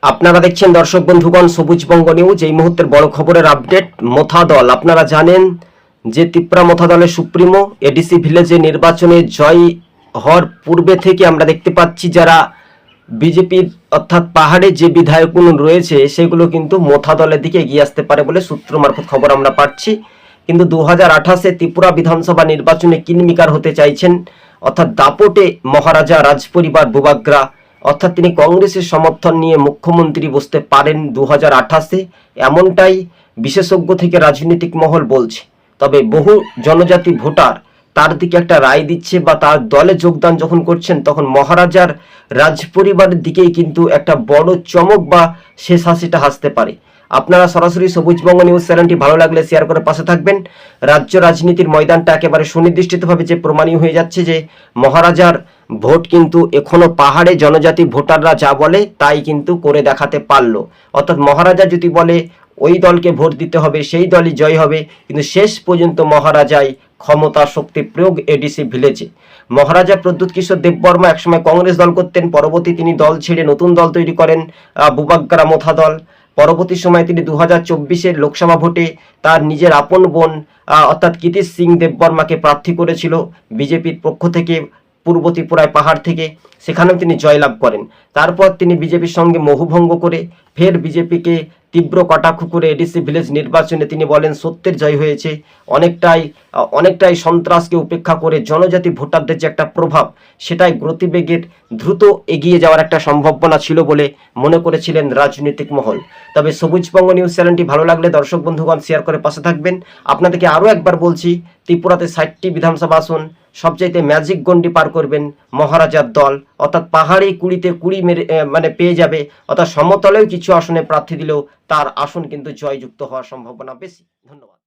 আপনারা দেখছেন দর্শক বন্ধুগণ সবুজবঙ্গ নিউজ। এই মুহূর্তের বড় খবরের আপডেট। মোথা দল, আপনারা জানেন যে তিপ্রা মোথা দলের সুপ্রিমো এডিসি ভিলেজে নির্বাচনে জয় হওয়ার পূর্বে থেকে আমরা দেখতে পাচ্ছি যারা বিজেপির অর্থাৎ পাহাড়ে যে বিধায়কগুলো রয়েছে সেগুলো কিন্তু মোথা দলের দিকে এগিয়ে আসতে পারে বলে সূত্র মারফত খবর আমরা পাচ্ছি। কিন্তু 2028-এ ত্রিপুরা বিধানসভা নির্বাচনে কিংমিকার হতে চাইছেন, অর্থাৎ দাপটে মহারাজা রাজপরিবার বুবাগ্রা, অর্থাৎ তিনি কংগ্রেসের সমর্থন নিয়ে মুখ্যমন্ত্রী বসতে পারেন 2028-এ, এমনটাই বিশেষজ্ঞ থেকে রাজনৈতিক মহল বলছে। তবে বহু জনজাতি ভোটার তার দিকে একটা রায় দিচ্ছে বা তার দলে যোগদান যখন করছেন তখন মহারাজার রাজপরিবারের দিকেই কিন্তু একটা বড় চমক বা শেষ হাসিটা হাসতে পারে। আপনারা সরাসরি সবুজবঙ্গ নিউজ চ্যানেলটি ভালো লাগলে শেয়ার করে পাশে থাকবেন। রাজ্য রাজনীতির ময়দানটা একেবারে সুনির্দিষ্টভাবে যে প্রমাণীয় হয়ে যাচ্ছে যে মহারাজার ভোট কিন্তু এখনো পাহাড়ে জনজাতি ভোটাররা যা বলে তাই কিন্তু করে দেখাতে পারলো। অর্থাৎ মহারাজা যদি বলে ওই দলকে ভোট দিতে হবে সেই দলই জয় হবে, কিন্তু শেষ পর্যন্ত মহারাজাই ক্ষমতা শক্তি প্রয়োগ এডিসি ভিলেজে। মহারাজা প্রদ্যুৎ কিশোর দেববর্মা একসময় কংগ্রেস দল করতেন, পরবর্তী তিনি দল ছেড়ে নতুন দল তৈরি করেন বুবাগ্রা মোথা দল। পরবর্তী সময়ে তিনি 2024-এর লোকসভা ভোটে তার নিজের আপন বোন অর্থাৎ কীর্তি সিং দেববর্মাকে প্রার্থী করেছিল বিজেপির পক্ষ থেকে পূর্ব ত্রিপুরায় পাহাড় থেকে, সেখানেও তিনি জয়লাভ করেন। তারপর তিনি বিজেপির সঙ্গে মোহভঙ্গ করে ফের বিজেপিকে তীব্র কটাক্ষ করে এডিসি ভিলেজ নির্বাচনে তিনি বলেন সত্যের জয় হয়েছে। অনেকটাই সন্ত্রাসকে উপেক্ষা করে জনজাতি ভোটারদের যে একটা প্রভাব সেটাই গতিবেগের দ্রুত এগিয়ে যাওয়ার একটা সম্ভাবনা ছিল বলে মনে করেছিলেন রাজনৈতিক মহল। তবে সবুজবঙ্গ নিউজ চ্যানেলটি ভালো লাগলে দর্শক বন্ধুগণ শেয়ার করে পাশে থাকবেন। আপনাদেরকে আরও একবার বলছি, ত্রিপুরাতে 60টি বিধানসভা আসন, সবচাইতে ম্যাজিক গন্ডি পার করবেন মহারাজার দল, অর্থাৎ পাহাড়ে 20-তে 20 মানে পেয়ে যাবে, অর্থাৎ সমতলেও কিছু আসনে প্রার্থী দিলেও তার আসন কিন্তু জয়যুক্ত হওয়ার সম্ভাবনা বেশি। ধন্যবাদ।